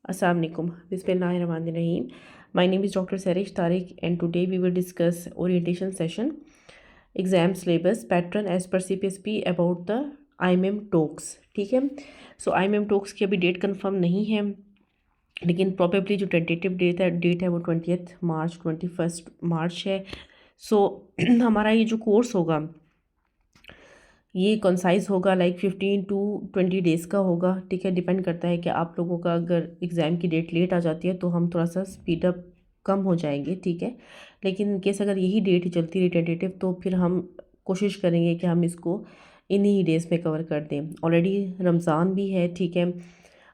Assalamualaikum. Bismillahirrahmanirrahim. My name is Dr. Sarish Tariq and today we will discuss orientation session, exam syllabus pattern as per CPSP about the IMM talks. ठीक है. So IMM talks की अभी date confirm नहीं है, लेकिन probably जो tentative date है वो 20 मार्च 21 मार्च है. सो हमारा ये जो कोर्स होगा ये कंसाइज होगा, लाइक 15 टू 20 डेज़ का होगा. ठीक है, डिपेंड करता है कि आप लोगों का अगर एग्ज़ाम की डेट लेट आ जाती है तो हम थोड़ा सा स्पीड अप कम हो जाएंगे. ठीक है, लेकिन इन केस अगर यही डेट चलती रही टेंटेटिव तो फिर हम कोशिश करेंगे कि हम इसको इन्हीं डेज़ में कवर कर दें. ऑलरेडी रमज़ान भी है, ठीक है,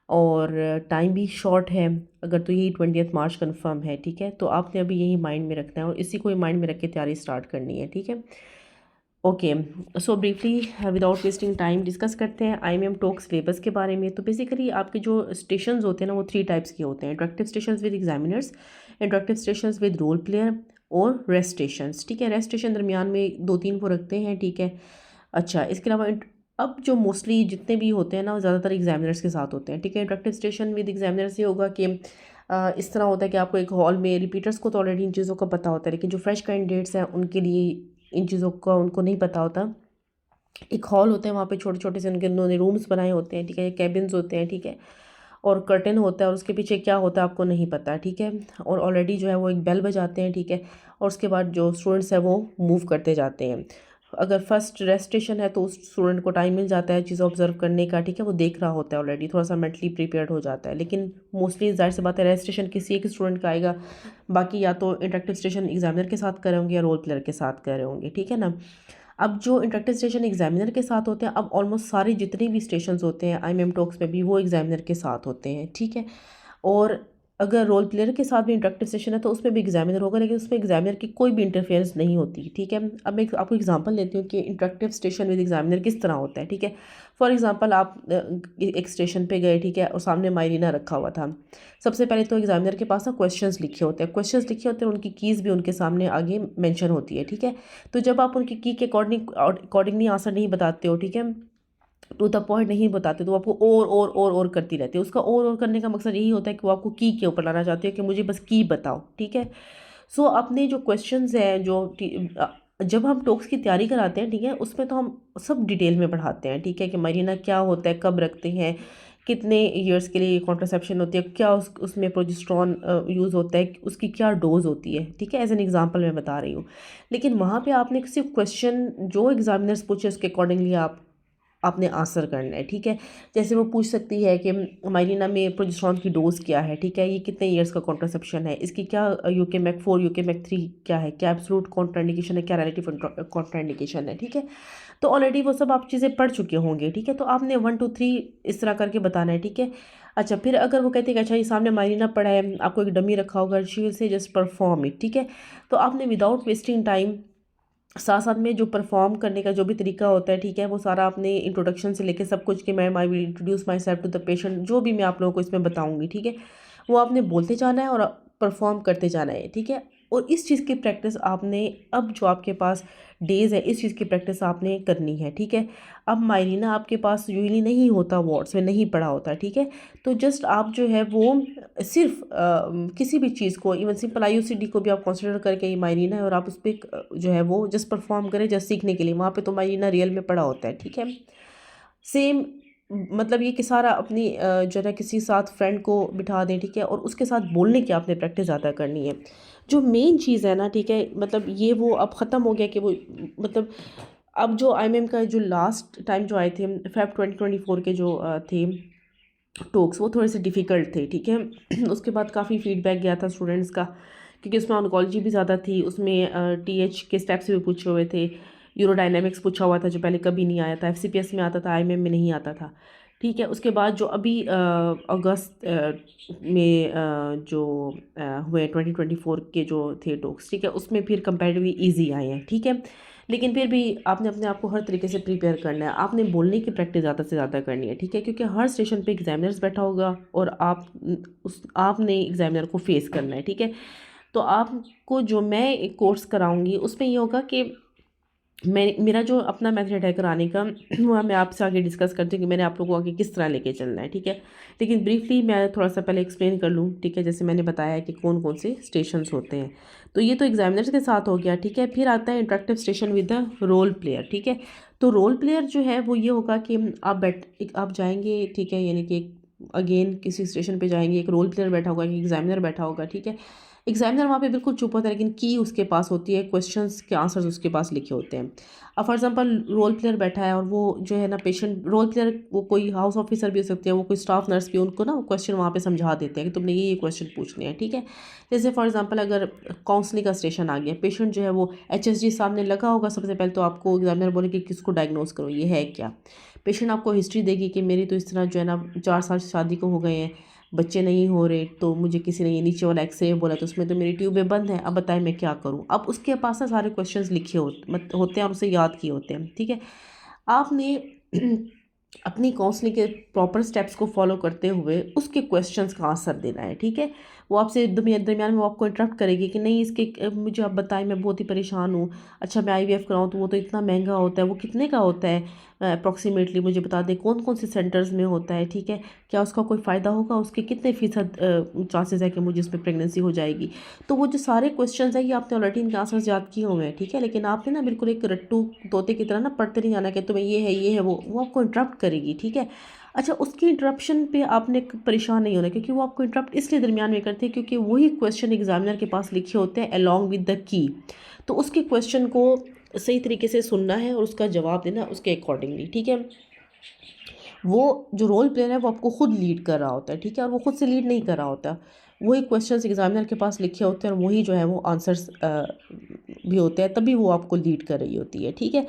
और टाइम भी शॉर्ट है. अगर तो यही 20 मार्च कन्फर्म है, ठीक है, तो आपने अभी यही माइंड में रखना है और इसी को ही माइंड में रख के तैयारी स्टार्ट करनी है. ठीक है, okay. So briefly without wasting time discuss करते हैं IMM टॉक सिलेबस के बारे में. तो बेसिकली आपके जो स्टेशंस होते हैं ना वो 3 टाइप्स के होते हैं: interactive stations with examiners, interactive stations with role player और रेस्ट स्टेशंस. ठीक है, रेस्ट स्टेशन दरमियान में 2-3 वो रखते हैं. ठीक है, अच्छा, इसके अलावा अब जो मोस्टली जितने भी होते हैं ना वो ज़्यादातर एग्जामिनर्स के साथ होते हैं. ठीक है, इंटरेक्टिव स्टेशन विद एग्जामिनर्स ये होगा कि इस तरह होता है कि आपको एक हॉल में, रिपीटर्स को तो ऑलरेडी इन चीज़ों का पता होता है, लेकिन जो फ्रेश कैंडिडेट्स हैं उनके लिए इन चीज़ों का उनको नहीं पता होता. एक हॉल होता है, वहाँ पे छोटे छोटे से उनके उन्होंने रूम्स बनाए होते हैं. ठीक है, कैबिन्स होते हैं. ठीक है, और कर्टन होता है और उसके पीछे क्या होता है आपको नहीं पता. ठीक है, और ऑलरेडी जो है वो एक बेल बजाते हैं. ठीक है, और उसके बाद जो स्टूडेंट्स हैं वो मूव करते जाते हैं. अगर फर्स्ट रेस्ट स्टेशन है तो उस स्टूडेंट को टाइम मिल जाता है चीज़ ऑब्जर्व करने का. ठीक है, वो देख रहा होता है ऑलरेडी, थोड़ा सा मेंटली प्रिपेयर्ड हो जाता है. लेकिन मोस्टली जाहिर सी बात है रेस्ट स्टेशन किसी एक स्टूडेंट का आएगा, बाकी या तो इंटरेक्टिव स्टेशन एग्जामिनर के साथ कर रहे होंगे या रोल प्लेयर के साथ कर रहे होंगे. ठीक है ना. अब जो इंटरेक्टिव स्टेशन एग्जामिनर के साथ होते हैं, अब ऑलमोस्ट सारे जितने भी स्टेशंस होते हैं IMM टॉक्स में भी वो एग्जामिनर के साथ होते हैं. ठीक है, और अगर रोल प्लेयर के साथ भी इंटरेक्टिव सेशन है तो उसमें भी एग्जामिनर होगा, लेकिन उसमें एग्जामिनर की कोई भी इंटरफेरेंस नहीं होती. ठीक है, अब मैं आपको एग्जांपल देती हूँ कि इंटरेक्टिव स्टेशन विद एग्जामिनर किस तरह होता है. ठीक है, फॉर एग्जांपल आप एक स्टेशन पे गए. ठीक है, और सामने मायरीना रखा हुआ था. सबसे पहले तो एग्जामिनर के पास ना क्वेश्चंस लिखे होते हैं, उनकी कीज़ भी उनके सामने आगे मैंशन होती है. ठीक है, तो जब आप उनकी की के अकॉर्डिंगली आंसर नहीं बताते हो, ठीक है, टू द पॉइंट नहीं बताते, तो आपको और करती रहती है. उसका और करने का मकसद यही होता है कि वो आपको की के ऊपर लाना चाहती है कि मुझे बस की बताओ. ठीक है, सो अपने जो क्वेश्चंस हैं जब हम टॉक्स की तैयारी कराते हैं, ठीक है, उसमें तो हम सब डिटेल में पढ़ाते हैं. ठीक है, कि मरीना क्या होता है, कब रखते हैं, कितने ईयर्स के लिए कॉन्ट्रासेप्शन होती है, क्या उसमें प्रोजेस्टेरॉन यूज़ होता है, उसकी क्या डोज होती है. ठीक है, एज एन एग्जांपल मैं बता रही हूँ. लेकिन वहाँ पे आपने सिर्फ क्वेश्चन जो एग्जामिनर्स पूछे उसके अकॉर्डिंगली आपने आंसर करना है. ठीक है, जैसे वो पूछ सकती है कि माइलिना में प्रोजेस्टेरॉन की डोज क्या है. ठीक है, ये कितने इयर्स का कॉन्ट्रासेप्शन है, इसकी क्या यूके-मैक 4 यूके-मैक 3 क्या है, क्या एब्सोल्यूट कॉन्ट्राइंडिकेशन है, क्या रिलेटिव कॉन्ट्राइंडिकेशन है. ठीक है, तो ऑलरेडी वो सब आप चीज़ें पढ़ चुके होंगे. ठीक है, तो आपने 1 2 3 इस तरह करके बताना है. ठीक है, अच्छा, फिर अगर वो कहते हैं कि अच्छा ये सामने माइलिना पड़ा है, आपको एक डमी रखा होगा, she will say just perform it. ठीक है, तो आपने विदाउट वेस्टिंग टाइम साथ साथ में जो परफॉर्म करने का जो भी तरीका होता है, ठीक है, वो सारा आपने इंट्रोडक्शन से लेके सब कुछ कि ma'am I will introduce myself to the patient, जो भी मैं आप लोगों को इसमें बताऊंगी. ठीक है, वो आपने बोलते जाना है और परफॉर्म करते जाना है. ठीक है, और इस चीज़ की प्रैक्टिस आपने, अब जो आपके पास डेज़ है इस चीज़ की प्रैक्टिस आपने करनी है. ठीक है, अब मायरीना आपके पास यूजली नहीं होता, वार्ड्स में नहीं पड़ा होता. ठीक है, तो जस्ट आप जो है वो सिर्फ किसी भी चीज़ को, इवन सिंपल IUCD को भी आप कंसिडर करके ये मायरीना है और आप उस पर जो है वो जस्ट परफॉर्म करें, जस्ट सीखने के लिए. वहाँ पे तो मायरीना रियल में पड़ा होता है. ठीक है, सेम मतलब ये कि सारा अपनी जो है किसी साथ फ्रेंड को बिठा दें. ठीक है, और उसके साथ बोलने की आपने प्रैक्टिस ज़्यादा करनी है. जो मेन चीज़ है ना, ठीक है, मतलब ये वो अब ख़त्म हो गया कि वो, मतलब अब जो IMM का जो लास्ट टाइम जो आए थे Feb 2024 के जो थे टॉक्स, वो थोड़े से डिफ़िकल्ट थे. ठीक है, उसके बाद काफ़ी फीडबैक गया था स्टूडेंट्स का, क्योंकि उसमें ऑन्कोलॉजी भी ज़्यादा थी, उसमें TH के स्टेप्स भी पूछे हुए थे, यूरोडायनेमिक्स पूछा हुआ था जो पहले कभी नहीं आया था, FCPS में आता था, IMM में नहीं आता था. ठीक है, उसके बाद जो अभी अगस्त में जो हुए 2024 के जो थे टॉक्स, ठीक है, उसमें फिर कंपैरेटिवली ईजी आए हैं. ठीक है, लेकिन फिर भी आपने अपने आप को हर तरीके से प्रिपेयर करना है. आपने बोलने की प्रैक्टिस ज़्यादा से ज़्यादा करनी है. ठीक है, क्योंकि हर स्टेशन पे एग्जामिनर्स बैठा होगा और आपने एग्जामिनर को फेस करना है. ठीक है, तो आपको जो मैं एक कोर्स कराऊंगी उसमें ये होगा कि मेरा जो अपना मेथड है कराने का वो मैं आपसे आगे डिस्कस करती हूँ कि मैंने आप लोगों को आगे किस तरह लेके चलना है, ठीक है। लेकिन ब्रीफली मैं थोड़ा सा पहले एक्सप्लेन कर लूँ, ठीक है। जैसे मैंने बताया है कि कौन कौन से स्टेशंस होते हैं, तो ये तो एग्जामिनर्स के साथ हो गया, ठीक है। फिर आता है interactive station with the role player, ठीक है। तो रोल प्लेयर जो है वो ये होगा कि आप जाएंगे, ठीक है, यानी कि अगेन किसी स्टेशन पे जाएंगे, एक रोल प्लेयर बैठा होगा, एक एग्जामिनर बैठा होगा, ठीक है। एग्जामिनर वहाँ पे बिल्कुल चुप होता है, लेकिन की उसके पास होती है, क्वेश्चंस के आंसर्स उसके पास लिखे होते हैं। अब फॉर एग्जांपल रोल प्लेयर बैठा है और वो जो है ना पेशेंट, रोल प्लेयर वो कोई हाउस ऑफिसर भी हो सकती है, वो कोई स्टाफ नर्स भी, उनको ना क्वेश्चन वहाँ पे समझा देते हैं कि तुमने ये क्वेश्चन पूछने हैं, ठीक है। जैसे फॉर एग्जांपल अगर काउंसलिंग का स्टेशन आ गया, पेशेंट जो है वो HSG सामने लगा होगा, सबसे पहले तो आपको एग्जामिनर बोले कि किसको डायग्नोज करो, ये है क्या। पेशेंट आपको हिस्ट्री देगी कि मेरी तो इस तरह जो है ना 4 साल शादी को हो गए हैं, बच्चे नहीं हो रहे, तो मुझे किसी ने ये नीचे वाला एक्सरे बोला, तो उसमें तो मेरी ट्यूबें बंद हैं, अब बताएं मैं क्या करूं। अब उसके पास ना सारे क्वेश्चंस लिखे होते हैं और उसे याद किए होते हैं, ठीक है। आपने अपनी काउंसलिंग के प्रॉपर स्टेप्स को फॉलो करते हुए उसके क्वेश्चंस का आंसर देना है, ठीक है। वो आपसे दरमियान में वो आपको इंटरप्ट करेगी कि नहीं इसके मुझे आप बताएं, मैं बहुत ही परेशान हूँ। अच्छा मैं IVF कराऊँ तो वो तो इतना महंगा होता है, वो कितने का होता है अप्रॉक्सीमेटली, मुझे बता दें कौन कौन से सेंटर्स में होता है, ठीक है। क्या उसका कोई फ़ायदा होगा, उसके कितने फ़ीसद चांसेस है कि मुझे उसमें प्रेगनेंसी हो जाएगी। तो वो जो सारे क्वेश्चंस हैं ये आपने ऑलरेडी इनके आंसर्स याद किए हुए हैं, ठीक है। लेकिन आपने ना बिल्कुल एक रट्टू तोते की तरह ना पढ़ते नहीं जाना कि तुम्हें ये है वो आपको इंटरप्ट करेगी, ठीक है। अच्छा उसकी इंटरप्शन पे आपने परेशान नहीं होना, क्योंकि वो आपको इंटरप्ट इसलिए दरमियान में करते हैं क्योंकि वही क्वेश्चन एग्जामिनर के पास लिखे होते हैं अलॉन्ग विद द की। तो उसके क्वेश्चन को सही तरीके से सुनना है और उसका जवाब देना उसके अकॉर्डिंगली, ठीक है। वो जो रोल प्लेयर है वो आपको खुद लीड कर रहा होता है, ठीक है, और वो खुद से लीड नहीं कर रहा होता। वही क्वेश्चंस एग्जामिनर के पास लिखे होते हैं और वही जो है वो आंसर्स भी होते हैं, तभी वो आपको लीड कर रही होती है, ठीक है।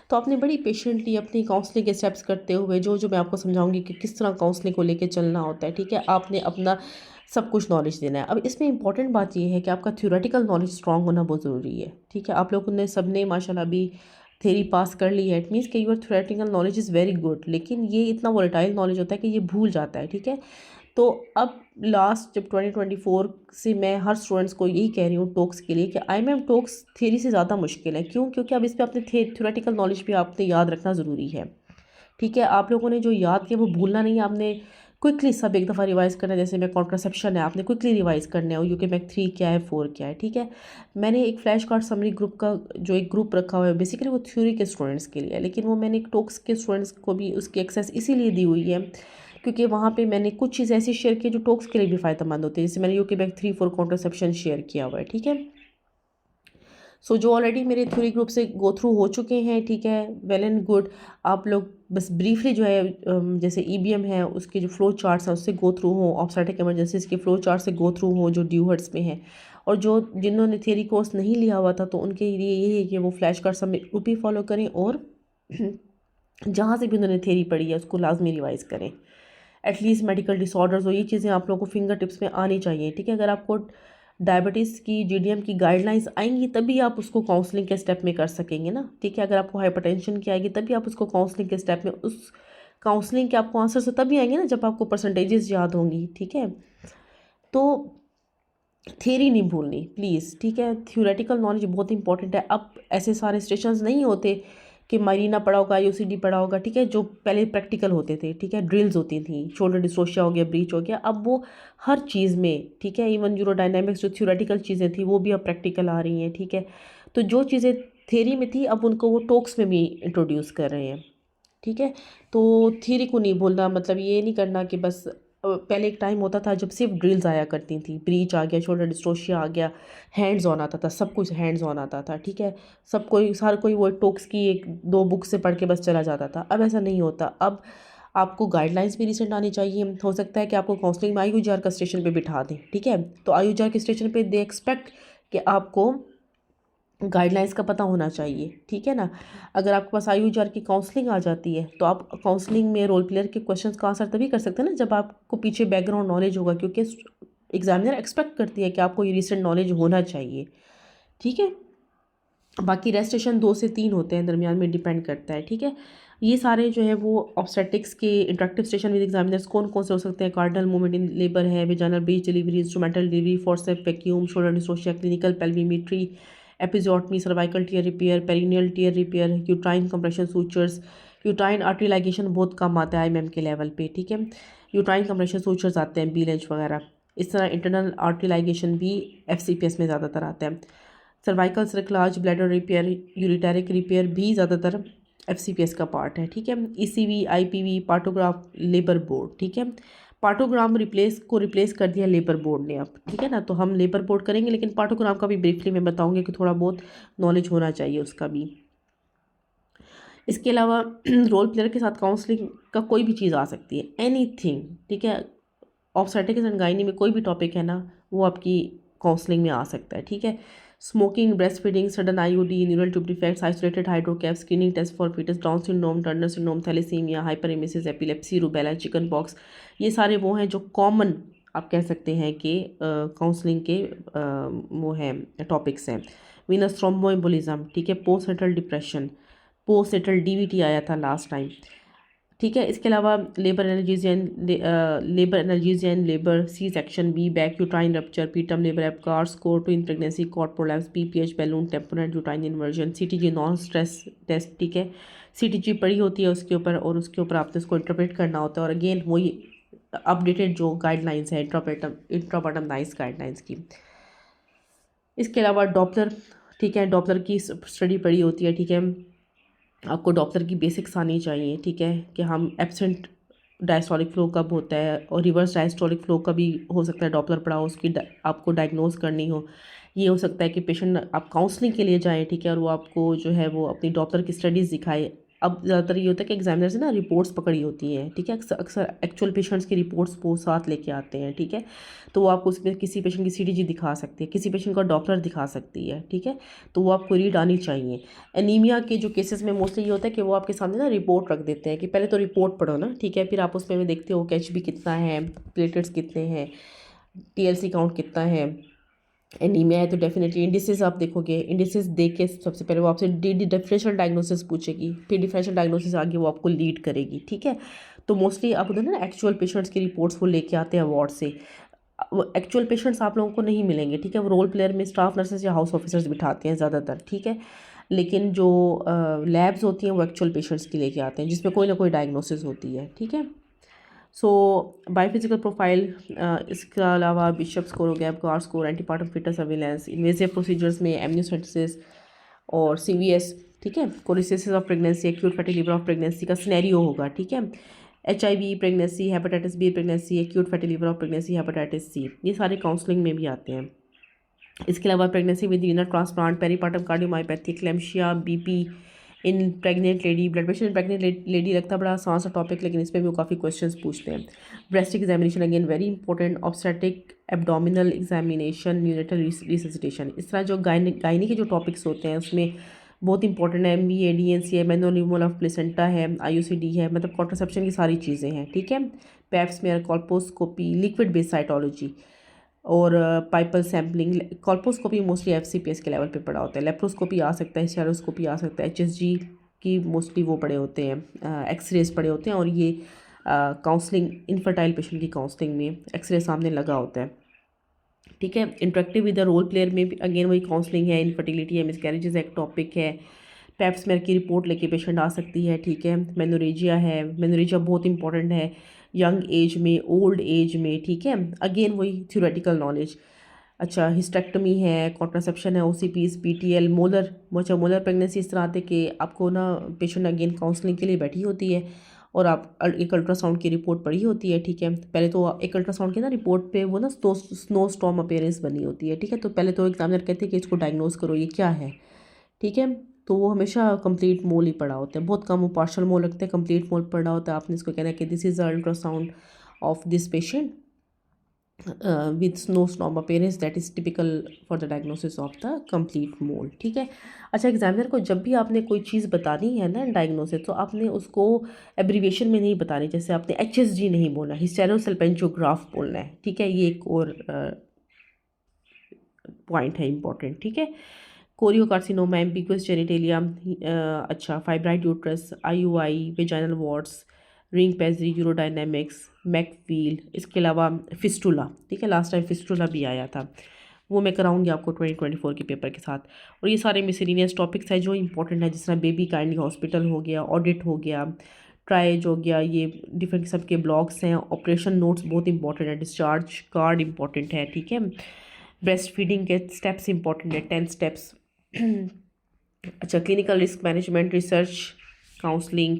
तो आपने बड़ी पेशेंटली अपनी काउंसलिंग के स्टेप्स करते हुए जो जो मैं आपको समझाऊंगी कि किस तरह काउंसलिंग को लेकर चलना होता है, ठीक है, आपने अपना सब कुछ नॉलेज देना है। अब इसमें इंपॉर्टेंट बात यह है कि आपका थ्योरेटिकल नॉलेज स्ट्रांग होना बहुत ज़रूरी है, ठीक है। आप लोगों ने सबने माशाल्लाह भी थेरी पास कर ली है, इट मीन्स कि your theoretical knowledge is very good, लेकिन ये इतना वोलेटाइल नॉलेज होता है कि ये भूल जाता है, ठीक है। तो अब लास्ट जब 2024 से मैं हर स्टूडेंट्स को यही कह रही हूँ टॉक्स के लिए कि IMM टॉक्स थेरी से ज़्यादा मुश्किल है। क्यों? क्योंकि अब इस पर अपने थ्योरेटिकल नॉलेज भी आपने याद रखना ज़रूरी है, ठीक है। आप लोगों ने जो याद किया वो भूलना नहीं है, आपने क्विकली सब एक दफ़ा रिवाइज करना है। जैसे मैं कॉन्ट्रासेप्शन है, आपने क्विकली रिवाइज करना है, और UKMEC 3 क्या है, 4 क्या है, ठीक है। मैंने एक फ्लैश कार्ड समरी ग्रुप का जो एक ग्रुप रखा हुआ है, बेसिकली वो थ्योरी के स्टूडेंट्स के लिए है, लेकिन वो मैंने एक टॉक्स के स्टूडेंट्स को भी उसकी एक्सेस इसीलिए दी हुई है क्योंकि वहाँ पे मैंने कुछ चीज़ ऐसी शेयर की जो टॉक्स के लिए भी फ़ायदेमंद होती है। जैसे मैंने UKMEC 3 4 कॉन्ट्रासेप्शन शेयर किया हुआ है, ठीक है। सो जो ऑलरेडी मेरे थ्योरी ग्रुप से गो थ्रू हो चुके हैं, ठीक है, वेल एंड गुड। आप लोग बस ब्रीफली जो है जैसे EBM है उसके जो फ्लो चार्ट्स हैं उससे गो थ्रू हो, ऑब्स्टेट्रिक इमरजेंसीज के फ्लो चार्ट से गो थ्रू हो जो ड्यूहर्ट्स में है। और जो जिन्होंने थ्योरी कोर्स नहीं लिया हुआ था तो उनके लिए यही है कि वो फ्लैश कार्ड सब ग्रुप ही फॉलो करें, और जहाँ से भी उन्होंने थ्योरी पढ़ी है उसको लाजमी रिवाइज करें। एटलीस्ट मेडिकल डिसऑर्डर्स हो, ये चीज़ें आप लोगों को फिंगर टिप्स में आनी चाहिए, ठीक है। अगर आपको डायबिटीज़ की GDM की गाइडलाइंस आएंगी तभी आप उसको काउंसलिंग के स्टेप में कर सकेंगे ना, ठीक है। अगर आपको हाइपरटेंशन की आएगी तभी आप उसको काउंसलिंग के स्टेप में, उस काउंसलिंग के आपको आंसर से तभी आएंगे ना जब आपको परसेंटेजेस याद होंगी, ठीक है। तो थ्योरी नहीं भूलनी प्लीज़, ठीक है। थ्योरेटिकल नॉलेज बहुत इंपॉर्टेंट है। अब ऐसे सारे स्टेशंस नहीं होते कि मरीना पढ़ा होगा, UCD पढ़ा होगा, ठीक है, जो पहले प्रैक्टिकल होते थे, ठीक है, ड्रिल्स होती थी, शोल्डर डिस्ट्रोशिया हो गया, ब्रीच हो गया, अब वो हर चीज़ में, ठीक है, इवन यूरोडायनेमिक्स जो थ्योरेटिकल चीज़ें थी वो भी अब प्रैक्टिकल आ रही हैं, ठीक है। तो जो चीज़ें थ्योरी में थी अब उनको वो टॉक्स में भी इंट्रोड्यूस कर रहे हैं, ठीक है। तो थ्योरी को नहीं भूलना, मतलब ये नहीं करना कि बस पहले एक टाइम होता था जब सिर्फ ड्रिल्स आया करती थी, ब्रीच आ गया, शोल्डर डिस्ट्रोशिया आ गया, हैंड्स ऑन आता था, सब कुछ हैंड्स ऑन आता था, ठीक है। सब कोई हर कोई वो टॉक्स की 1 2 बुक से पढ़ के बस चला जाता था। अब ऐसा नहीं होता, अब आपको गाइडलाइंस भी रिसेंट आनी चाहिए। हो सकता है कि आपको काउंसलिंग में IUGR का स्टेशन पे बिठा दें, ठीक है। तो IUGR के स्टेशन पे दे एक्सपेक्ट कि आपको गाइडलाइंस का पता होना चाहिए, ठीक है ना। अगर आपके पास IUGR की काउंसलिंग आ जाती है तो आप काउंसलिंग में रोल प्लेयर के क्वेश्चंस का आंसर तभी कर सकते हैं ना जब आपको पीछे बैकग्राउंड नॉलेज होगा, क्योंकि एग्जामिनर एक्सपेक्ट करती है कि आपको ये रिसेंट नॉलेज होना चाहिए, ठीक है। बाकी रेस्टेशन 2 से 3 होते हैं, दरमियान में डिपेंड करता है, ठीक है। ये सारे जो है वो ऑब्स्टेटिक्स के इंटरेक्टिव स्टेशन विद एग्जामिनर्स कौन कौन से हो सकते हैं, कार्डिनल मूवमेंट इन लेबर है, vaginal breech delivery, instrumental delivery, forceps vacuum, shoulder dystocia, clinical pelvimetry, episiotomy, cervical tear repair, perineal tear repair, uterine compression sutures. Uterine artery ligation बहुत कम आता है आईएमएम के लेवल पे, ठीक है। यूट्राइन कंप्रेशन सूचर्स आते हैं, बी लेंच वगैरह। इस तरह इंटरनल आर्टरी लाइगेशन भी एफसीपीएस में ज़्यादातर आता है। Cervical cerclage, bladder repair, ureteric repair भी ज़्यादातर एफसीपीएस का पार्ट है, ठीक है। ECV, IPV, partograph, labour board, ठीक है। पार्टोग्राम रिप्लेस कर दिया लेबर बोर्ड ने अब, ठीक है ना। तो हम लेबर बोर्ड करेंगे, लेकिन पार्टोग्राम का भी ब्रीफली मैं बताऊंगी कि थोड़ा बहुत नॉलेज होना चाहिए उसका भी। इसके अलावा रोल प्लेयर के साथ काउंसलिंग का कोई भी चीज़ आ सकती है, एनीथिंग, ठीक है। ऑब्स्टेट्रिक्स एंड गायनी में कोई भी टॉपिक है ना, वो आपकी काउंसलिंग में आ सकता है, ठीक है। Smoking, breast feeding, sudden IOD, neural tube defects, isolated hydrocephalus, screening test for fetus, Down syndrome, Turner syndrome, thalassaemia, hyperemesis, epilepsy, rubella, chicken pox, ये सारे वो हैं जो कॉमन आप कह सकते हैं कि काउंसलिंग के वो हैं टॉपिक्स हैं। वीनस थ्रोम्बोएम्बोलिज्म, ठीक है। Post natal depression, post natal DVT आया था लास्ट टाइम, ठीक है। इसके अलावा labour analgesia and labour, C section, VBAC, uterine rupture, preterm labour Apgar, score twin pregnancy, cord prolapse, PPH balloon, tamponade uterine inversion, CTG non stress test, ठीक है। CTG पड़ी होती है उसके ऊपर, और उसके ऊपर आपने उसको इंटरप्रेट करना होता है, और अगेन वही अपडेटेड जो गाइडलाइंस है इंट्रापर्टम नाइस गाइडलाइंस की। इसके अलावा डॉपलर, ठीक है, डॉपलर की स्टडी पड़ी होती है, ठीक है। आपको डॉपलर की बेसिक्स आनी चाहिए, ठीक है, कि हम एब्सेंट डायस्टोलिक फ्लो कब होता है, और रिवर्स डायस्टोलिक फ्लो का भी हो सकता है डॉपलर पड़ा हो, उसकी आपको डायग्नोज करनी हो। ये हो सकता है कि पेशेंट आप काउंसलिंग के लिए जाएँ, ठीक है, और वो आपको जो है वो अपनी डॉपलर की स्टडीज़ दिखाए। अब ज़्यादातर ये होता है कि एग्जामिनर से ना रिपोर्ट्स पकड़ी होती हैं, ठीक है। अक्सर एक्चुअल पेशेंट्स की रिपोर्ट्स वो साथ लेके आते हैं, ठीक है। तो वो आपको उसमें किसी पेशेंट की सीटीजी दिखा सकती है, किसी पेशेंट का डॉपलर दिखा सकती है, ठीक है। तो वो आपको रीड आनी चाहिए। एनीमिया के जो केसेस में मोस्टली ये होता है कि वो आपके सामने ना रिपोर्ट रख देते हैं कि पहले तो रिपोर्ट पढ़ो ना, ठीक है, फिर आप उसमें देखते हो कि एचबी कितना है, प्लेटलेट्स कितने हैं, टीएलसी काउंट कितना है। एनीमिया है तो डेफिनेटली इंडिसेस आप देखोगे, इंडिसेस देख के सबसे पहले वो आपसे डिफरेंशियल डायग्नोसिस पूछेगी, फिर डिफरेंशियल डायग्नोसिस आगे वो आपको लीड करेगी, ठीक है। तो मोस्टली आप उधर ना एक्चुअल पेशेंट्स की रिपोर्ट्स वो लेके आते हैं वार्ड से। वो एक्चुअल पेशेंट्स आप लोगों को नहीं मिलेंगे, ठीक है। वो रोल प्लेयर में स्टाफ नर्सेस या हाउस ऑफिसर्स बिठाते हैं ज़्यादातर, ठीक है। लेकिन जो लैब्स होती हैं वो एक्चुअल पेशेंट्स की लेके आते हैं, जिसमें कोई ना कोई डायग्नोसिस होती है, ठीक है। सो बायोफिजिकल प्रोफाइल, इसके अलावा बिशप स्कोर हो गया, car score, antepartum fetal surveillance, invasive procedures में एमनियोसेंटेसिस और सीवीएस, ठीक है। कोलिसिस of pregnancy, acute fatty liver of pregnancy का सिनेरियो होगा, ठीक है। HIV pregnancy, hepatitis B pregnancy, acute fatty liver of pregnancy, hepatitis C, ये सारे काउंसलिंग में भी आते हैं। इसके अलावा pregnancy with renal transplant, peripartum cardiomyopathy, eclampsia, BP in pregnant lady, blood pressure in pregnant lady लगता बड़ा आसान सा टॉपिक, लेकिन इसमें भी वो काफ़ी क्वेश्चंस पूछते हैं। Breast examination again very important, obstetric abdominal examination, neonatal resuscitation, इस तरह जो गायनी के जो टॉपिक्स होते हैं उसमें बहुत इंपॉर्टेंट है। MBADNC है, मैनुअल ऑफ प्लेसेंटा है, IUCD है, मतलब कॉन्ट्रासेप्शन की सारी चीज़ें हैं, ठीक है। Pap smear, colposcopy, liquid based cytology और पाइपल सैम्पलिंग। कॉल्पोस्कोपी मोस्टली FCPS के लेवल पे पड़ा होता है। लेप्रोस्कोपी आ सकता है, शेरोस्कोपी आ सकता है, HSG की मोस्टली वो पड़े होते हैं, एक्सरेज पड़े होते हैं, और ये काउंसलिंग इनफर्टाइल पेशेंट की काउंसलिंग में एक्सरे सामने लगा होता है, ठीक है। Interactive with the role player में भी अगेन वही काउंसलिंग है, इनफर्टिलिटी है, मिसकैरेजेस एक टॉपिक है। पैप्समेयर की रिपोर्ट लेके पेशेंट आ सकती है, ठीक है। मेनोरेजिया है, मेनोरेजिया बहुत इंपॉर्टेंट है यंग एज में, ओल्ड एज में, ठीक है। अगेन वही थ्योरेटिकल नॉलेज। अच्छा, हिस्टेक्टमी है, कॉन्ट्रासेप्शन है, OCPs, PTL, मोलर प्रेगनेंसी, इस तरह आते कि आपको ना पेशेंट अगेन काउंसलिंग के लिए बैठी होती है और आप एक अल्ट्रासाउंड की रिपोर्ट पड़ी होती है, ठीक है। पहले तो एक अल्ट्रासाउंड की ना रिपोर्ट पे वो ना स्नो स्टॉर्म अपीयरेंस बनी होती है, ठीक है। तो पहले तो एग्जामिनर कहते हैं कि इसको डायग्नोज करो ये क्या है, ठीक है। तो वो हमेशा कंप्लीट मोल ही पड़ा होता है, बहुत कम वो पार्शल मोल रखते हैं, कंप्लीट मोल पड़ा होता है। आपने इसको कहना है कि this is ultrasound of this patient with snow storm appearance that is typical for the diagnosis of the complete mole, ठीक है। अच्छा, एग्जामिनर को जब भी आपने कोई चीज़ बतानी है ना डायग्नोसिस, तो आपने उसको एब्रीविएशन में नहीं बतानी। जैसे आपने HSG नहीं बोलना, हिस्टेरोसल्पेंजियोग्राफ बोलना है, ठीक है। ये एक और पॉइंट है इंपॉर्टेंट, ठीक है। कोरियोकार्सिनोमा, एम्बिगुअस जेनिटेलिया, अच्छा, fibroid uterus, IUI, vaginal warts, ring pessary, urodynamics, मैकफील, इसके अलावा फिस्टुला, ठीक है। लास्ट टाइम फिस्टुला भी आया था। वो मैं कराऊंगी आपको 2024 के पेपर के साथ। और ये सारे मिसलिनियस टॉपिक्स हैं जो इंपॉर्टेंट है, जिस तरह बेबी काइंडली हॉस्पिटल हो गया, ऑडिट हो गया, ट्राइज हो गया, ये डिफरेंट किस्म के ब्लॉग्स हैं। ऑपरेशन नोट्स बहुत इंपॉर्टेंट है, डिस्चार्ज कार्ड इंपॉर्टेंट है, ठीक है। ब्रेस्ट फीडिंग के स्टेप्स इंपॉर्टेंट है, 10 स्टेप्स। अच्छा, clinical risk management, research, counselling,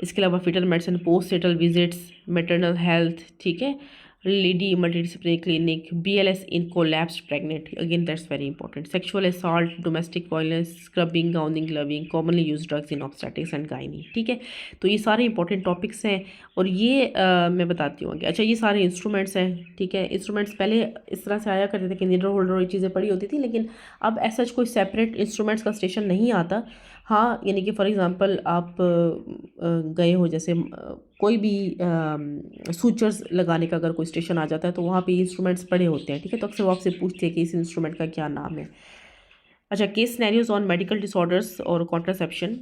इसके अलावा fetal medicine, post natal visits, maternal health, ठीक है, lady multidisciplinary clinic, BLS in collapsed pregnant, again that's very important, sexual assault, domestic violence, scrubbing, gowning, gloving, commonly use drugs in obstetrics and gynae, ठीक है। तो ये सारे important topics हैं और ये मैं बताती हूँ। अच्छा, ये सारे इंस्ट्रूमेंट्स हैं, ठीक है। इंस्ट्रूमेंट्स पहले इस तरह से आया करते थे कि नीडल होल्डर ये चीज़ें पड़ी होती थी, लेकिन अब ऐसा कोई सेपरेट इंस्ट्रूमेंट्स का स्टेशन नहीं आता। हाँ, यानी कि फॉर एग्ज़ाम्पल आप गए हो, जैसे कोई भी सूचर्स लगाने का अगर कोई स्टेशन आ जाता है तो वहाँ पे इंस्ट्रूमेंट्स पड़े होते हैं, ठीक है। तो अक्सर वो आपसे पूछते हैं कि इस इंस्ट्रूमेंट का क्या नाम है। अच्छा, case scenarios on medical disorders और कॉन्ट्रासेप्शन।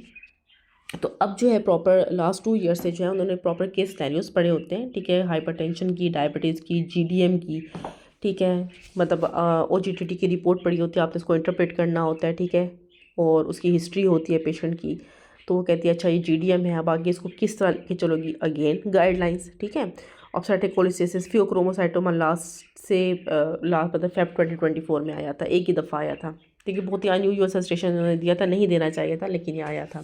तो अब जो है प्रॉपर लास्ट 2 ईयर से जो है उन्होंने प्रॉपर केस सिनेरियोज पढ़े होते हैं, ठीक है। हाइपरटेंशन की, डायबिटीज़ की, GDM की, ठीक है। मतलब OGTT की रिपोर्ट पड़ी होती है, आपने इसको इंटरप्रेट करना होता है, ठीक है। और उसकी हिस्ट्री होती है पेशेंट की। तो वो कहती है अच्छा ये GDM है, अब आगे इसको किस तरह लेके चलोगी, अगेन गाइडलाइंस, ठीक है। ऑब्स्टेट्रिक कोलिसिस, फियोक्रोमोसाइटोमा लास्ट से लास्ट मतलब फेब 2024 में आया था, एक ही दफ़ा आया था, ठीक है। बहुत ही अनयूजुअल सजेशन उन्होंने दिया था, नहीं देना चाहिए था, लेकिन ये आया था।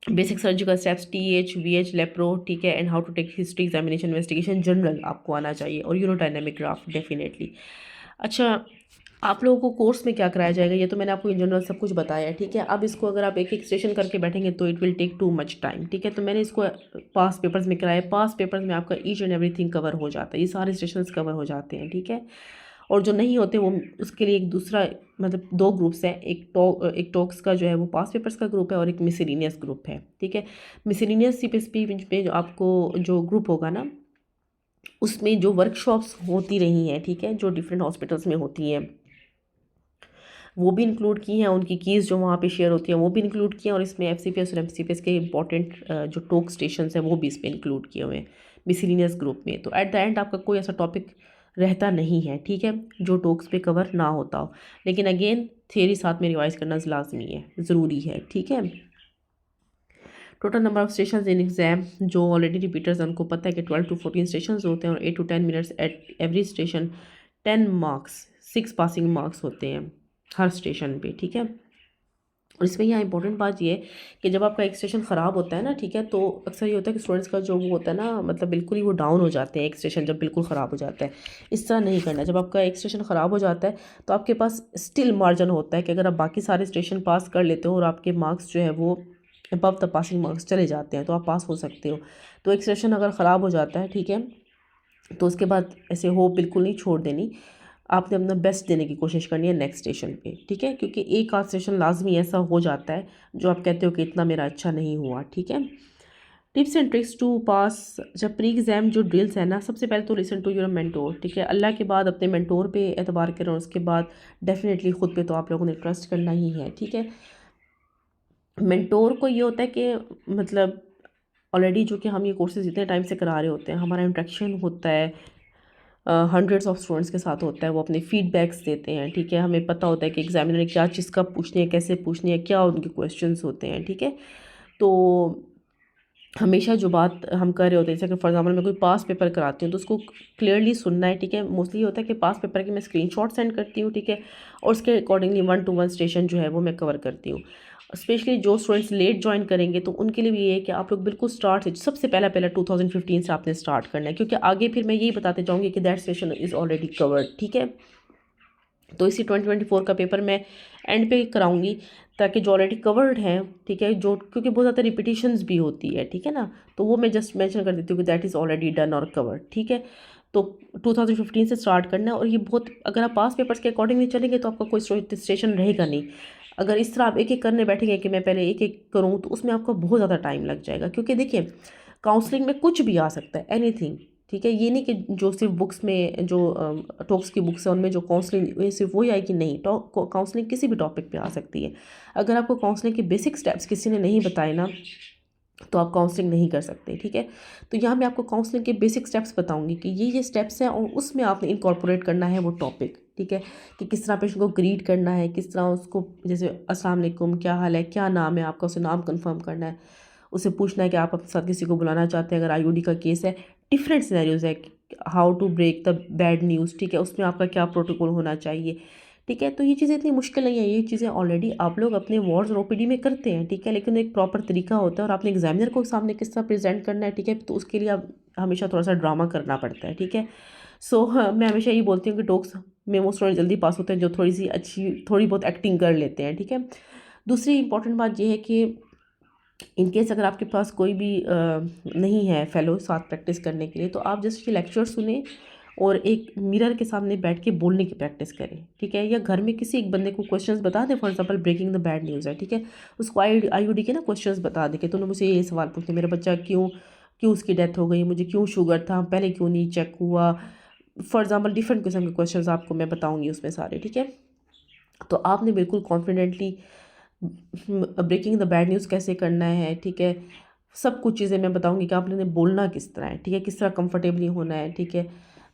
Basic surgical steps, TH, VH, lapro, ठीक है। And how to take history, examination, investigation, general आपको आना चाहिए, और यूरोडायनेमिक ग्राफ डेफिनेटली। अच्छा, आप लोगों को कोर्स में क्या कराया जाएगा, ये तो मैंने आपको इन जनरल सब कुछ बताया है, ठीक है। अब इसको अगर आप एक एक स्टेशन करके बैठेंगे तो it will take too much time, ठीक है। तो मैंने इसको पास पेपर्स में कराया, पास पेपर्स में आपका ईच एंड एवरीथिंग कवर हो जाता है, ये सारे स्टेशन कवर हो जाते हैं, ठीक है। और जो नहीं होते वो उसके लिए एक दूसरा मतलब 2 ग्रुप्स हैं, एक टॉक्स का जो है वो पास पेपर्स का ग्रुप है, और एक मिसलिनियस ग्रुप है, ठीक है। मिसलिनियस CPSP में जो आपको जो ग्रुप होगा ना, उसमें जो वर्कशॉप्स होती रही हैं, ठीक है, जो डिफरेंट हॉस्पिटल्स में होती हैं वो भी इंक्लूड की हैं, उनकी कीज़ जो वहाँ पे शेयर होती हैं वो भी इंक्लूड की हैं, और इसमें FCPS और MCPS के इंपॉर्टेंट जो टॉक स्टेशन हैं वो भी इसमें इंक्लूड किए हुए हैं मिसलिनियस ग्रुप में। तो एट द एंड आपका कोई ऐसा टॉपिक रहता नहीं है, ठीक है, जो टॉक्स पे कवर ना होता हो। लेकिन अगेन थियरी साथ में रिवाइज करना लाजमी है, ज़रूरी है, ठीक है। Total number of station in exam, जो ऑलरेडी रिपीटर्स हैं उनको पता है कि 12 to 14 स्टेशन होते हैं, और 8 to 10 minutes at every station, 10 marks, 6 passing marks होते हैं हर स्टेशन पे, ठीक है। और इसमें यहाँ इंपॉर्टेंट बात ये है कि जब आपका एक स्टेशन ख़राब होता है ना, ठीक है, तो अक्सर ये होता है कि स्टूडेंट्स का जो वो होता है ना, मतलब बिल्कुल ही वो डाउन हो जाते हैं एक स्टेशन जब बिल्कुल ख़राब हो जाता है। इस तरह नहीं करना। जब आपका एक स्टेशन ख़राब हो जाता है तो आपके पास स्टिल मार्जिन होता है कि अगर आप बाकी सारे स्टेशन पास कर लेते हो और आपके मार्क्स जो है वो अबव द पासिंग मार्क्स चले जाते हैं तो आप पास हो सकते हो। तो एक सेशन अगर ख़राब हो जाता है, ठीक है, तो उसके बाद ऐसे होप बिल्कुल नहीं छोड़ देनी, आपने अपना बेस्ट देने की कोशिश करनी है नेक्स्ट स्टेशन पे, ठीक है। क्योंकि एक आध स्टेशन लाजमी ऐसा हो जाता है जो आप कहते हो कि इतना मेरा अच्छा नहीं हुआ, ठीक है। टिप्स एंड ट्रिक्स टू पास। जब प्री एग्ज़ाम जो ड्रिल्स है ना, सबसे पहले तो लिसन टू योर मेंटोर, ठीक है। अल्लाह के बाद अपने मेंटोर पे एतबार करें, और उसके बाद डेफिनेटली ख़ुद पे तो आप लोगों ने ट्रस्ट करना ही है, ठीक है। मेंटोर को ये होता है कि मतलब ऑलरेडी जो कि हम ये कोर्सेज इतने टाइम से करा रहे होते हैं, हमारा इंट्रैक्शन होता है हंड्रेड्स ऑफ स्टूडेंट्स के साथ होता है, वो अपने फीडबैक्स देते हैं, ठीक है। हमें पता होता है कि एग्जामिनर ने क्या चीज़ कब पूछनी है, कैसे पूछनी है, क्या उनके क्वेश्चंस होते हैं, ठीक है। तो हमेशा जो बात हम कर रहे होते हैं, जैसे कि फॉर एग्जाम्पल मैं कोई पास पेपर कराती हूँ तो उसको क्लियरली सुनना है, ठीक है। मोस्टली होता है कि पास पेपर की मैं स्क्रीनशॉट सेंड करती हूँ, ठीक है, और उसके अकॉर्डिंगली 1 to 1 स्टेशन जो है वो मैं कवर करती हूँ। स्पेशली जो स्टूडेंट्स लेट ज्वाइन करेंगे तो उनके लिए भी ये है कि आप लोग बिल्कुल स्टार्ट से सबसे पहला 2015 से आपने स्टार्ट करना है, क्योंकि आगे फिर मैं यही बताते जाऊँगी कि that session is already covered, ठीक है। तो इसी 2024 का पेपर मैं एंड पे कराऊंगी ताकि जो ऑलरेडी कवर्ड हैं, ठीक है, जो क्योंकि बहुत ज़्यादा रिपीटिशंस भी होती है, ठीक है ना, तो वो मैं जस्ट मेंशन कर देती हूँ कि दैट इज़ ऑलरेडी डन और कवर्ड, ठीक है। तो 2015 से स्टार्ट करना है, और ये बहुत अगर आप पास पेपर्स के अकॉर्डिंगली चलेंगे तो आपका कोई स्टेशन रहेगा नहीं। अगर इस तरह आप एक एक करने बैठेंगे कि मैं पहले एक एक करूँ तो उसमें आपका बहुत ज़्यादा टाइम लग जाएगा, क्योंकि देखिए काउंसलिंग में कुछ भी आ सकता है, एनीथिंग, ठीक है। ये नहीं कि जो सिर्फ बुक्स में जो टॉक्स की बुक्स है उनमें जो काउंसलिंग सिर्फ वही आएगी, नहीं, काउंसलिंग किसी भी टॉपिक पे आ सकती है। अगर आपको काउंसलिंग के बेसिक स्टेप्स किसी ने नहीं बताए ना, तो आप काउंसलिंग नहीं कर सकते, ठीक है। तो यहाँ मैं आपको काउंसलिंग के बेसिक स्टेप्स बताऊंगी कि ये स्टेप्स हैं और उसमें आपने इनकॉर्पोरेट करना है वो टॉपिक, ठीक है, कि किस तरह पेशेंट को ग्रीट करना है, किस तरह उसको, जैसे अस्सलाम वालेकुम, क्या हाल है, क्या नाम है आपका, उसे नाम कंफर्म करना है, उसे पूछना है कि आप अपने साथ किसी को बुलाना चाहते हैं अगर आईयूडी का केस है। डिफरेंट सिनेरियोज है, how to break the bad news, ठीक है, उसमें आपका क्या प्रोटोकॉल होना चाहिए, ठीक है। तो ये चीज़ें इतनी मुश्किल नहीं है, ये चीज़ें ऑलरेडी आप लोग अपने वार्ड्स और ओपीडी में करते हैं, ठीक है, लेकिन एक प्रॉपर तरीका होता है और आपने एग्जामिनर को सामने किस तरह प्रेजेंट करना है, ठीक है, तो उसके लिए आप हमेशा थोड़ा सा ड्रामा करना पड़ता है, ठीक है। सो मैं हमेशा ये बोलती हूँ कि टॉक्स में वो स्टूडेंट जल्दी पास होते हैं जो थोड़ी सी अच्छी थोड़ी बहुत एक्टिंग कर लेते हैं, ठीक है। दूसरी इंपॉर्टेंट बात ये है कि इनकेस अगर आपके पास कोई भी नहीं है फेलो साथ प्रैक्टिस करने के लिए, तो आप जस्ट ये लेक्चर सुने और एक मिरर के सामने बैठ के बोलने की प्रैक्टिस करें, ठीक है, या घर में किसी एक बंदे को क्वेश्चंस बता दें, for example breaking the bad news है, ठीक है, उसको आईयूडी के ना क्वेश्चंस बता दें कि तूने मुझे ये सवाल पूछे, मेरा बच्चा क्यों क्यों उसकी डेथ हो गई, मुझे क्यों शुगर था, पहले क्यों नहीं चेक हुआ, फॉर एग्जाम्पल डिफरेंट किस्म के क्वेश्चन आपको मैं बताऊँगी उसमें सारे, ठीक है। तो आपने बिल्कुल confidently breaking the bad news कैसे करना है, ठीक है, सब कुछ चीज़ें मैं बताऊंगी कि आपने बोलना किस तरह है, ठीक है, किस तरह कंफर्टेबली होना है, ठीक है।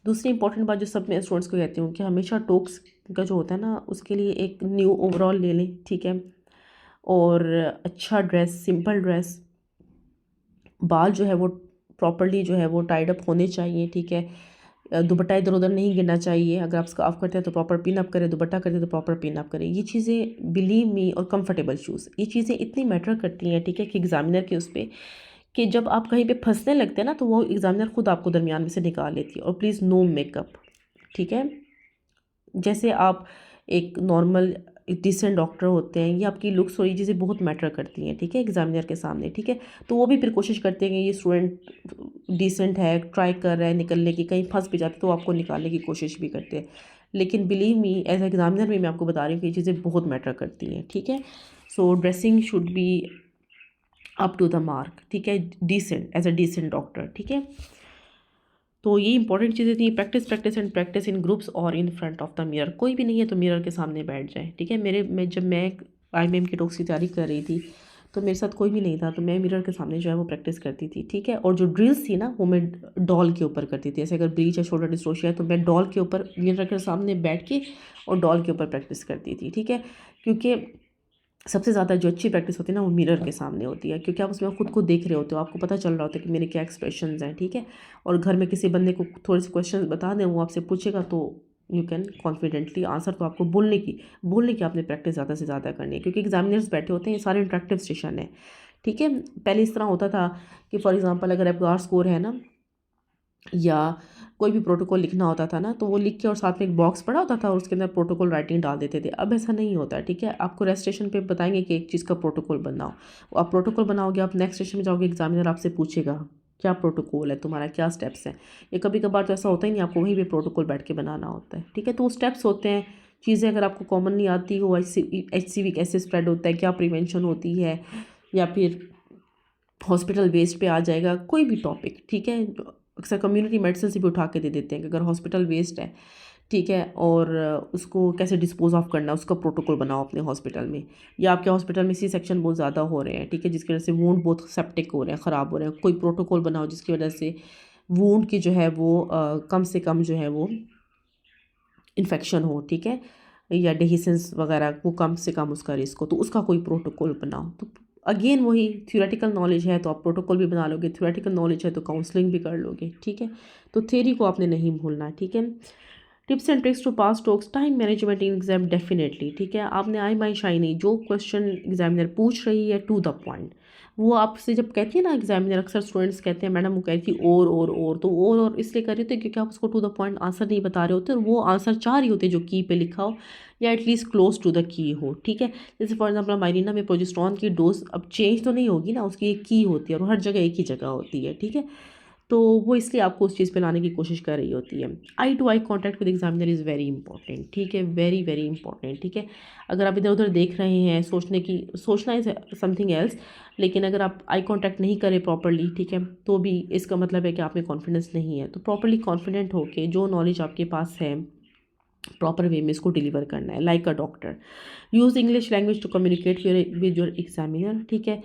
दूसरी इंपॉर्टेंट बात जो सब मैं स्टूडेंट्स को कहती हूँ कि हमेशा टॉक्स का जो होता है ना, उसके लिए एक न्यू ओवरऑल ले लें, ठीक है, और अच्छा ड्रेस, सिंपल ड्रेस, बाल जो है वो प्रॉपरली जो है वो टाइड अप होने चाहिए, ठीक है, दुपट्टा इधर उधर नहीं गिरना चाहिए, अगर आप स्कार्फ करते हैं तो प्रॉपर पिन अप करें, दुपट्टा करते हैं तो प्रॉपर पिन अप करें, ये चीज़ें बिलीव मी, और कंफर्टेबल शूज़, ये चीज़ें इतनी मैटर करती हैं, ठीक है, कि एग्जामिनर के उस पर कि जब आप कहीं पे फंसने लगते हैं ना, तो वो एग्जामिनर खुद आपको दरमियान में से निकाल लेती है। और प्लीज़ नो मेकअप, ठीक है, जैसे आप एक नॉर्मल डिसेंट डॉक्टर होते हैं, ये आपकी लुक्स और ये चीज़ें बहुत मैटर करती हैं, ठीक है, एग्जामिनर के सामने, ठीक है। तो वो भी फिर कोशिश करते हैं कि ये स्टूडेंट डिसेंट है, ट्राई कर रहा है निकलने की, कहीं फंस भी जाते तो आपको निकालने की कोशिश भी करते हैं, लेकिन बिलीव मी एज एग्जामिनर भी मैं आपको बता रही हूँ कि ये चीज़ें बहुत मैटर करती हैं, ठीक है। So dressing should be up to the mark, ठीक है, decent as a decent doctor, ठीक है। तो ये इंपॉर्टेंट चीज़ें थी, practice practice and practice in groups और in front of the mirror, कोई भी नहीं है तो मिरर के सामने बैठ जाए, ठीक है। जब मैं IIM की टॉक्स की तैयारी कर रही थी तो मेरे साथ कोई भी नहीं था, तो मैं मिरर के सामने जो है वो प्रैक्टिस करती थी, ठीक है। और जो ड्रिल्स थी ना वो मैं डॉल के ऊपर करती थी, जैसे अगर ब्रीच या शोल्डर डिस्टोशिया है तो मैं डॉल के ऊपर मिरर के सामने बैठ के और डॉल के ऊपर प्रैक्टिस करती थी, ठीक है, क्योंकि सबसे ज़्यादा जो अच्छी प्रैक्टिस होती है ना वो मिरर के सामने होती है, क्योंकि आप उसमें खुद को देख रहे होते हो, आपको पता चल रहा होता है कि मेरे क्या एक्सप्रेशंस हैं, ठीक है। और घर में किसी बंदे को थोड़े से क्वेश्चंस बता दें, वो आपसे पूछेगा तो यू कैन कॉन्फिडेंटली आंसर, तो आपको बोलने की आपने प्रैक्टिस ज़्यादा से ज़्यादा करनी है, क्योंकि एग्जामिनर्स बैठे होते हैं, ये सारे इंटरेक्टिव सेशन है, ठीक है। पहले इस तरह होता था कि फॉर एग्जाम्पल अगर एबगार स्कोर है ना, या कोई भी प्रोटोकॉल लिखना होता था ना, तो वो लिख के और साथ में एक बॉक्स पड़ा होता था और उसके अंदर प्रोटोकॉल राइटिंग डाल देते थे। अब ऐसा नहीं होता, ठीक है, आपको रजिस्ट्रेशन पे बताएंगे कि एक चीज़ का प्रोटोकॉल बनाओ, आप प्रोटोकॉल बनाओगे, आप नेक्स्ट स्टेशन में जाओगे, एग्जामिनर आपसे पूछेगा क्या प्रोटोकॉल है तुम्हारा, क्या स्टेप्स हैं, ये कभी कभार तो ऐसा होता ही नहीं, आपको वहीं पर प्रोटोकॉल बैठ के बनाना होता है, ठीक है। तो वो स्टेप्स होते हैं, चीज़ें अगर आपको कॉमन नहीं आती हो, HCV कैसे स्प्रेड होता है, क्या प्रिवेंशन होती है, या फिर हॉस्पिटल वेस्ट पे आ जाएगा, कोई भी टॉपिक, ठीक है, अक्सर कम्युनिटी मेडिसिन से भी उठा के दे देते हैं कि अगर हॉस्पिटल वेस्ट है, ठीक है, और उसको कैसे डिस्पोज ऑफ करना है, उसका प्रोटोकॉल बनाओ अपने हॉस्पिटल में, या आपके हॉस्पिटल में सी सेक्शन बहुत ज़्यादा हो रहे हैं, ठीक है, जिसकी वजह से वूंड बहुत सेप्टिक हो रहे हैं, ख़राब हो रहे हैं, कोई प्रोटोकॉल बनाओ जिसकी वजह से वूंड की जो है वो कम से कम जो है वो इन्फेक्शन हो, ठीक है, या डेहिसेंस वगैरह वो कम से कम उसका रिस्क हो, तो उसका कोई प्रोटोकॉल बनाओ। तो अगेन वही थ्योरेटिकल नॉलेज है तो आप प्रोटोकॉल भी बना लोगे, थ्योरेटिकल नॉलेज है तो काउंसलिंग भी कर लोगे, ठीक है। तो थ्योरी को आपने नहीं भूलना, ठीक है। Tips and tricks to pass TOACS, time management in exam definitely, ठीक है, आपने आई माई शाई नहीं, जो क्वेश्चन एग्जामिनर पूछ रही है टू द पॉइंट, वो आपसे जब कहती है ना एग्जामिनर, अक्सर स्टूडेंट्स कहते हैं मैडम वो कहती है और तो और इसलिए कर रही होती है क्योंकि आप उसको टू द पॉइंट आंसर नहीं बता रहे होते, और वो आंसर चाह रही होती है जो की पे लिखा हो या at least close to the key हो, ठीक है। जैसे फॉर एग्जाम्पल माइलिना में प्रोजेस्टेरॉन की डोज अब चेंज तो नहीं होगी ना, उसकी एक की होती है और हर जगह एक ही जगह होती है, ठीक है। तो वो इसलिए आपको उस चीज़ पे लाने की कोशिश कर रही होती है। Eye to eye contact with examiner is very important, ठीक है, वेरी वेरी इंपॉर्टेंट, ठीक है। अगर आप इधर उधर देख रहे हैं, सोचना इज समथिंग एल्स, लेकिन अगर आप आई कॉन्टैक्ट नहीं करें प्रॉपरली, ठीक है, तो भी इसका मतलब है कि आप में कॉन्फिडेंस नहीं है। तो प्रॉपरली कॉन्फिडेंट होके जो नॉलेज आपके पास है प्रॉपर वे में इसको डिलीवर करना है, like a doctor. Use English language to communicate with your examiner, ठीक है।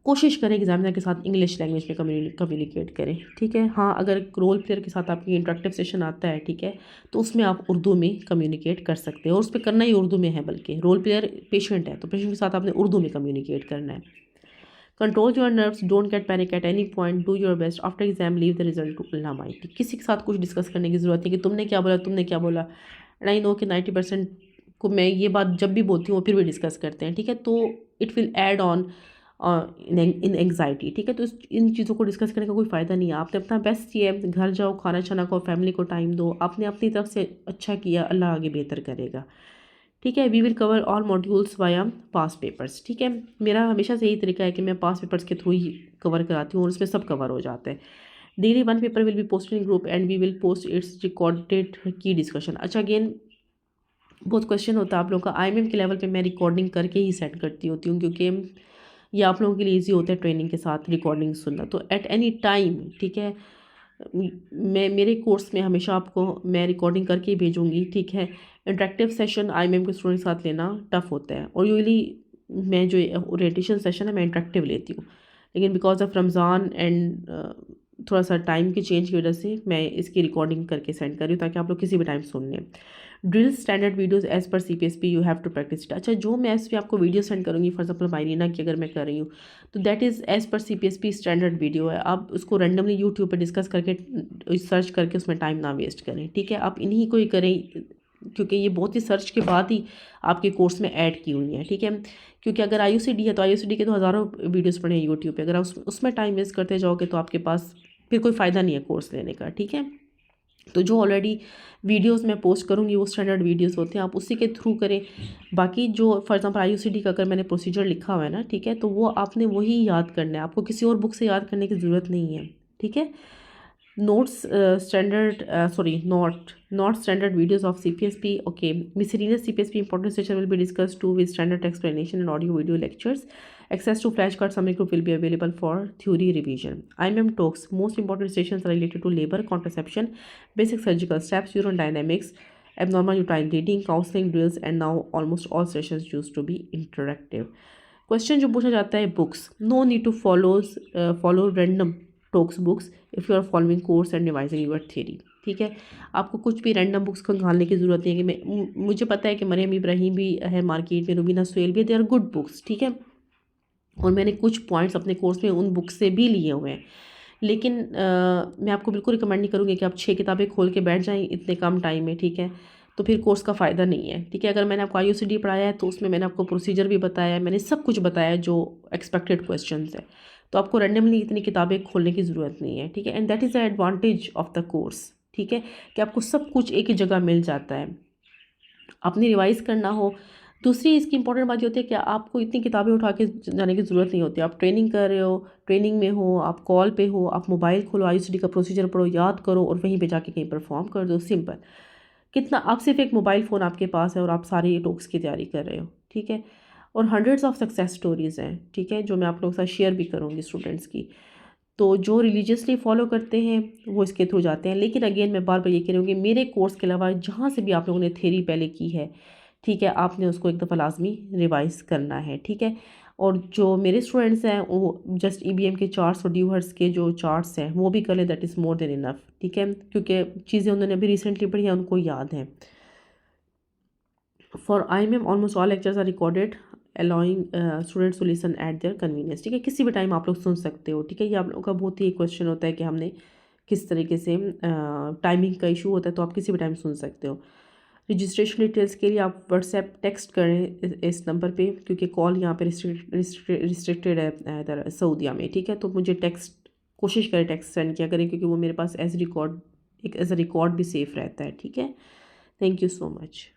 कोशिश करें एग्जामिनर के साथ इंग्लिश लैंग्वेज में कम्युनिकेट करें, ठीक है। हाँ, अगर रोल प्लेयर के साथ आपकी इंटरेक्टिव सेशन आता है, ठीक है, तो उसमें आप उर्दू में कम्युनिकेट कर सकते हो, और उस पर करना ही उर्दू में है, बल्कि रोल प्लेयर पेशेंट है तो पेशेंट के साथ आपने उर्दू में कम्युनिकेट करना है। Control your nerves, don't get panic at any point, do your best, after exam leave the result to Allah mighty. किसी के साथ कुछ डिस्कस करने की ज़रूरत नहीं कि तुमने क्या बोला। एंड आई नो कि 90% को मैं ये बात जब भी बोलती हूँ फिर भी डिस्कस करते हैं, ठीक है, तो it will add on in anxiety, ठीक है। तो इन चीज़ों को डिस्कस करने का कोई फ़ायदा नहीं है। आपने अपना बेस्ट किया, घर जाओ, खाना छाना खाओ, फैमिली को टाइम दो, आपने अपनी तरफ से अच्छा किया, अल्लाह आगे बेहतर करेगा, ठीक है। We will cover all modules via past papers, ठीक है। मेरा हमेशा से यही तरीका है कि मैं पास पेपर्स के थ्रू ही कवर कराती हूँ और उसमें सब कवर हो जाते हैं। Daily 1 paper will be posted in group and we will post its recorded की डिस्कशन। अच्छा, अगेन बहुत क्वेश्चन होता है आप लोगों का, आईएमएम के लेवल पे मैं रिकॉर्डिंग करके ही सेंड करती होती हूँ, क्योंकि ये आप लोगों के लिए ईजी होता है ट्रेनिंग के साथ रिकॉर्डिंग सुनना। तो एट एनी टाइम, ठीक है, मैं मेरे कोर्स में हमेशा आपको मैं रिकॉर्डिंग करके ही भेजूँगी, ठीक है। इंटरेक्टिव सेशन आईएमएम के स्टूडेंट के साथ लेना टफ होता है, और यूजली मैं जो ओरिएंटेशन सेशन है मैं इंटरेक्टिव लेती हूँ, लेकिन बिकॉज ऑफ रमज़ान एंड थोड़ा सा टाइम की चेंज की वजह से मैं इसकी रिकॉर्डिंग करके सेंड कर रही हूँ ताकि आप लोग किसी भी टाइम सुन लें। Drill standard videos as per CPSP you have to practice it. अच्छा, जो मैं इस पर आपको वीडियो सेंड करूँगी, फॉर एग्जाम्पल मायरीना की अगर मैं कर रही हूँ, तो that is as per CPSP standard video है। आप उसको रैंडमली यूट्यूब पर डिस्कस करके सर्च करके उसमें टाइम ना वेस्ट करें, ठीक है। आप इन्हीं को ही करें, क्योंकि ये बहुत ही सर्च के बाद ही आपके कोर्स में ऐड की हुई हैं, ठीक है। क्योंकि अगर IUCD है तो IUCD के तो हज़ारों वीडियोज़ पड़े हैं यूट्यूब पे, अगर आप उसमें टाइम वेस्ट करते जाओगे तो आपके पास फिर कोई फ़ायदा नहीं है कोर्स लेने का, ठीक है। तो जो ऑलरेडी वीडियोस मैं पोस्ट करूँगी वो स्टैंडर्ड वीडियोस होते हैं, आप उसी के थ्रू करें। बाकी जो फॉर एग्जांपल IUCD का अगर मैंने प्रोसीजर लिखा हुआ है ना, ठीक है, तो वो आपने वही याद करना है, आपको किसी और बुक से याद करने की ज़रूरत नहीं है, ठीक है। Notes standard not standard videos of CPSP, okay. मिसcellaneous CPSP important session will be discussed too with standard explanation and audio video lectures. Access to flashcard summary group will be available for theory revision. IMM talks, most important sessions are related to labor, contraception, basic surgical steps, uterine dynamics, abnormal uterine bleeding, counseling, drills, and now almost all sessions used to be interactive. Question जो पूछा जाता है, books, no need to follow random TOACS books if you are following course and revising your theory, ठीक है। आपको कुछ भी random books को निकालने की ज़रूरत नहीं है कि मुझे पता है कि मरियम इब्राहिम भी है मार्केट में, रुबीना सुहेल भी, दे आर गुड बुक्स, ठीक है, और मैंने कुछ पॉइंट्स अपने कोर्स में उन बुक्स से भी लिए हुए हैं, लेकिन मैं आपको बिल्कुल रिकमेंड नहीं करूँगी कि आप 6 किताबें खोल के बैठ जाएँ इतने कम टाइम में, ठीक है, तो फिर कोर्स का फ़ायदा नहीं है, ठीक है। अगर मैंने आपको IUCD पढ़ाया है तो उसमें मैंने आपको प्रोसीजर भी बताया है, मैंने सब कुछ बताया जो एक्सपेक्टेड क्वेश्चंस है, तो आपको रैंडमली इतनी किताबें खोलने की ज़रूरत नहीं है, ठीक है। And that is the advantage of the course, ठीक है, कि आपको सब कुछ एक ही जगह मिल जाता है। आपने रिवाइज़ करना हो, दूसरी इसकी इंपॉर्टेंट बात ये होती है कि आपको इतनी किताबें उठा के जाने की ज़रूरत नहीं होती। आप ट्रेनिंग कर रहे हो, ट्रेनिंग में हो, आप कॉल पे हो, आप मोबाइल खोलो, IUCD का प्रोसीजर पढ़ो, याद करो और वहीं पे जाके कहीं परफॉर्म कर दो, सिंपल। कितना, आप सिर्फ एक मोबाइल फ़ोन आपके पास है और आप सारे ये टॉक्स की तैयारी कर रहे हो, ठीक है। और हंड्रेड्स ऑफ सक्सेस स्टोरीज़ हैं, ठीक है, जो मैं आप लोगों के साथ शेयर भी करूँगी स्टूडेंट्स की। तो जो रिलीजियसली फॉलो करते हैं वो इसके थ्रू जाते हैं, लेकिन अगेन मैं बार बार ये कह रही हूँ कि मेरे कोर्स के अलावा जहाँ से भी आप लोगों ने थ्योरी पहले की है, ठीक है, आपने उसको एक दफ़ा लाजमी रिवाइज़ करना है, ठीक है। और जो मेरे स्टूडेंट्स हैं वो जस्ट EBM के चार्ट्स और ड्यूहर्स के जो चार्ट्स हैं वो भी कर लें, that is more than enough, ठीक है, क्योंकि चीज़ें उन्होंने अभी रिसेंटली पढ़ी हैं, उनको याद हैं। For IMM almost all lectures are recorded allowing students to listen at their convenience, ठीक है, किसी भी टाइम आप लोग सुन सकते हो, ठीक है। ये आप लोगों का बहुत ही क्वेश्चन होता है कि हमने किस तरीके से टाइमिंग का इशू होता है, तो आप किसी भी टाइम सुन सकते हो। रजिस्ट्रेशन डिटेल्स के लिए आप व्हाट्सएप टेक्स्ट करें इस नंबर पे, क्योंकि कॉल यहाँ पे रिस्ट्रिक्टेड है इधर सऊदीया में, ठीक है। तो मुझे टेक्स्ट, कोशिश करें टेक्स्ट सेंड किया करें, क्योंकि वो मेरे पास एज रिकॉर्ड, एक एज अ रिकॉर्ड भी सेफ रहता है, ठीक है। Thank you so much.